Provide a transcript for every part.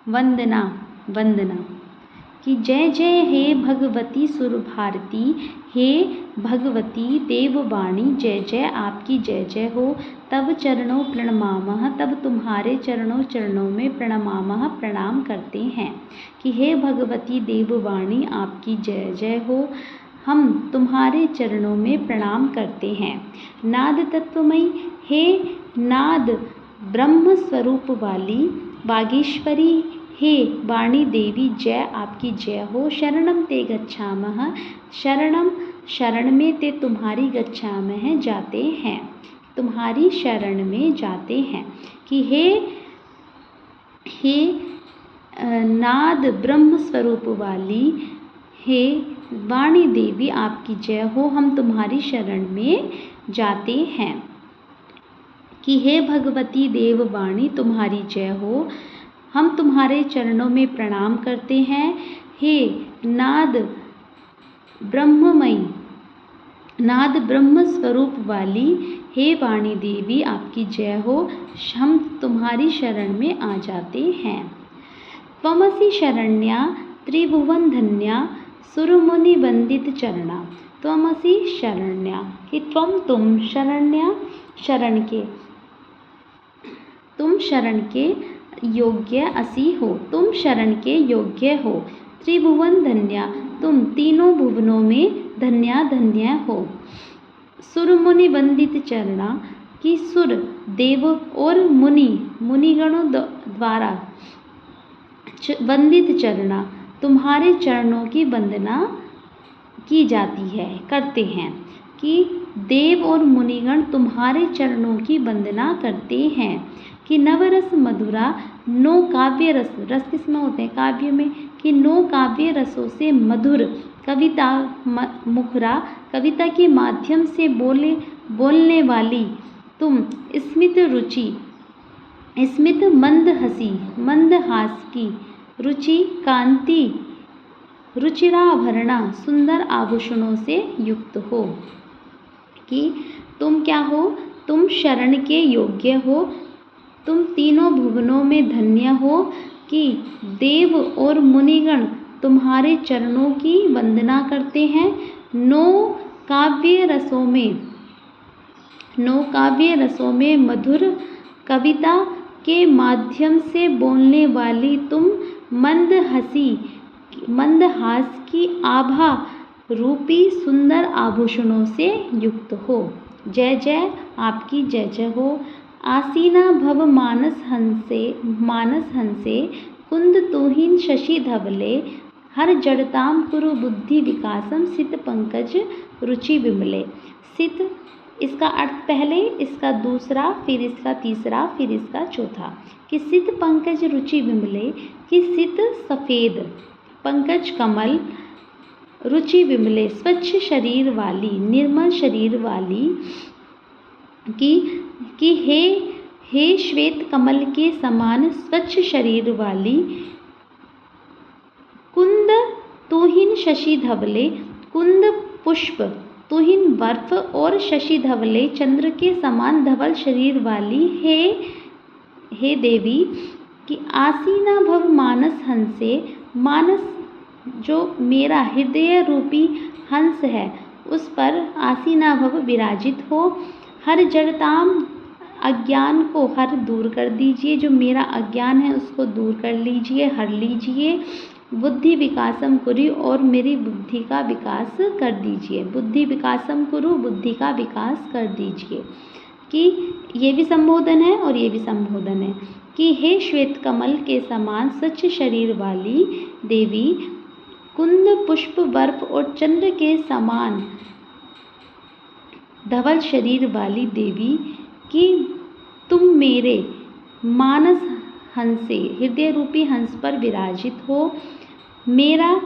वंदना वंदना। कि जय जय हे भगवती सुरभारती, हे भगवती देववाणी, जय जय आपकी जय जय हो। तब चरणों प्रणमामः, तब तुम्हारे चरणों में प्रणमामः, प्रणाम करते हैं। कि हे भगवती देववाणी आपकी जय जय हो, हम तुम्हारे चरणों में प्रणाम करते हैं। नाद तत्वमयी, हे नाद ब्रह्म स्वरूप वाली वागीश्वरी, हे वाणी देवी, जय आपकी जय हो। शरणम ते गच्छामः, शरणम शरण में, ते तुम्हारी गच्छामः जाते हैं, तुम्हारी शरण में जाते हैं। कि हे नाद ब्रह्म स्वरूप वाली, हे वाणी देवी आपकी जय हो, हम तुम्हारी शरण में जाते हैं। कि हे भगवती देववाणी तुम्हारी जय हो, हम तुम्हारे चरणों में प्रणाम करते हैं। हे नाद ब्रह्ममयी, नाद ब्रह्म स्वरूप वाली, हे वाणी देवी आपकी जय हो, हम तुम्हारी शरण में आ जाते हैं। त्वमसि शरण्या त्रिभुवन धन्या, सुरमुनि वंदित चरणा। त्वमसि शरण्या, कि तुम शरण्या, शरण के, तुम शरण के योग्य असी हो, तुम शरण के योग्य हो। त्रिभुवन धन्या, तुम तीनों भुवनों में धन्या धन्य हो। सुर मुनि वंदित चरणा, कि सुर देव और मुनिगणों द्वारा वंदित चरणा, तुम्हारे चरणों की वंदना की जाती है, करते हैं। कि देव और मुनिगण तुम्हारे चरणों की वंदना करते हैं। कि नवरस मधुरा, 9 काव्य रस, रस किसमें होते हैं? काव्य में। कि 9 काव्य रसों से मधुर कविता मुखरा, कविता के माध्यम से बोलने वाली तुम स्मित रुचि, स्मित मंद हास की, रुचि कांति, रुचिराभरणा, सुंदर आभूषणों से युक्त हो। कि तुम क्या हो? तुम शरण के योग्य हो, तुम तीनों भुवनों में धन्य हो। कि देव और मुनिगण तुम्हारे चरणों की वंदना करते हैं। 9 काव्य रसों में मधुर कविता के माध्यम से बोलने वाली तुम मंदहास की आभा रूपी सुंदर आभूषणों से युक्त हो। जय जय आपकी जय जय हो। आसीना भव मानस हंसे, कुंद तुहिन शशि धवले, हर जड़ताम कुरु बुद्धि विकासम, सित पंकज रुचि विमले। सित, इसका अर्थ पहले, इसका दूसरा, फिर इसका तीसरा, फिर इसका चौथा। कि सित पंकज रुचि विमले, कि सित सफ़ेद, पंकज कमल, रुचि विमले स्वच्छ शरीर वाली, निर्मल शरीर वाली। कि हे श्वेत कमल के समान स्वच्छ शरीर वाली, कुंद तुहिन शशि धवले, कुंद पुष्प, तुहिन बर्फ और शशि धवले चंद्र के समान धवल शरीर वाली हे देवी। कि आसीना भव मानस हंसे, मानस जो मेरा हृदय रूपी हंस है, उस पर आसीना भव विराजित हो। हर जड़ताम, अज्ञान को हर दूर कर दीजिए, जो मेरा अज्ञान है उसको दूर कर लीजिए, हर लीजिए। बुद्धि विकासम कुरु, और मेरी बुद्धि का विकास कर दीजिए। बुद्धि विकासम कुरु, बुद्धि का विकास कर दीजिए। कि ये भी संबोधन है और ये भी संबोधन है। कि हे श्वेत कमल के समान स्वच्छ शरीर वाली देवी, कुंद पुष्प बर्फ और चंद्र के समान धवल शरीर वाली देवी। कि तुम मेरे मानस हंसे, हृदय रूपी हंस पर विराजित हो। मेरा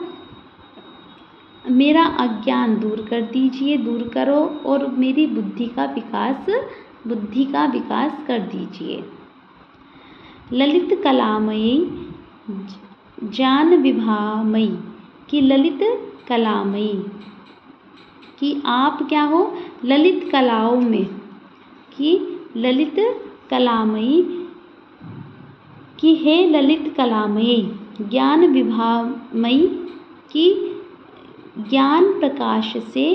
अज्ञान दूर कर दीजिए, दूर करो, और मेरी बुद्धि का विकास कर दीजिए। ललित कलामयी जान विभामयी, कि ललित कलामयी, कि आप क्या हो? ललित कलाओं में। कि ललित कलामयी, कि हे ललित कलामयी ज्ञान विभामयी, कि ज्ञान प्रकाश से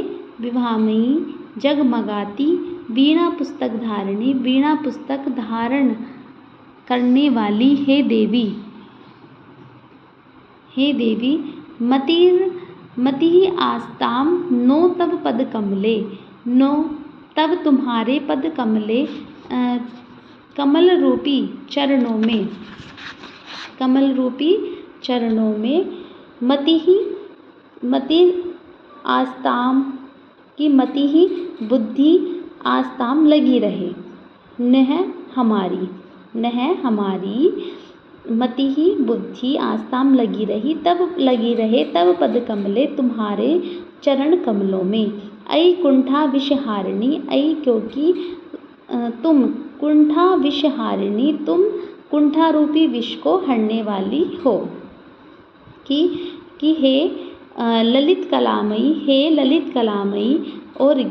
विभामयी जगमगाती वीणा पुस्तक धारिणी, वीणा पुस्तक धारण करने वाली हे देवी, हे देवी मतिः आस्ताम नो तब पद कमले, नो तब तुम्हारे पद कमले, कमल रूपी चरणों में, कमल रूपी चरणों में मतिः आस्ताम की मतिः बुद्धि आस्ताम लगी रहे, नह हमारी मतिः बुद्धि आस्ताम लगी रहे तब पद कमले तुम्हारे चरण कमलों में। ऐ कुंठा विषहारिणी, ऐ क्योंकि तुम कुंठा विषहारिणी, तुम कुंठा रूपी विष को हरने वाली हो। कि हे ललित कलामयी, हे ललित कलामयी और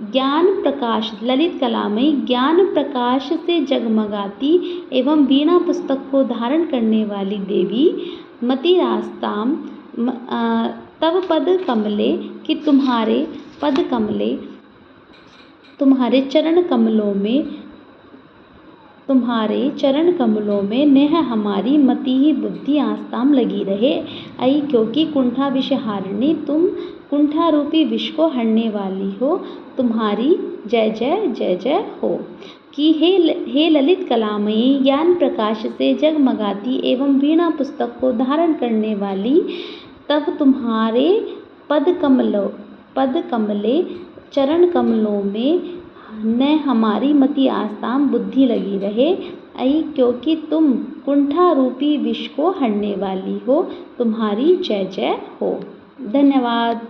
ज्ञान प्रकाश, ललित कलामयी ज्ञान प्रकाश से जगमगाती एवं वीणा पुस्तक को धारण करने वाली देवी, मतिरास्ताम तब पद कमले, कि तुम्हारे पद कमले, तुम्हारे चरण कमलों में नेह हमारी मतिः बुद्धि आस्ताम लगी रहे। ऐ क्योंकि कुंठा विषहारिणी, तुम कुंठा रूपी विष को हरने वाली हो, तुम्हारी जय जय जय जय हो। कि हे ललित कलामयी ज्ञान प्रकाश से जगमगाती एवं वीणा पुस्तक को धारण करने वाली, तब तुम्हारे पद कमले चरण कमलों में न हमारी मति आस्ताम बुद्धि लगी रहे। ऐ क्योंकि तुम कुंठा रूपी विष को हरने वाली हो, तुम्हारी जय जय हो। धन्यवाद।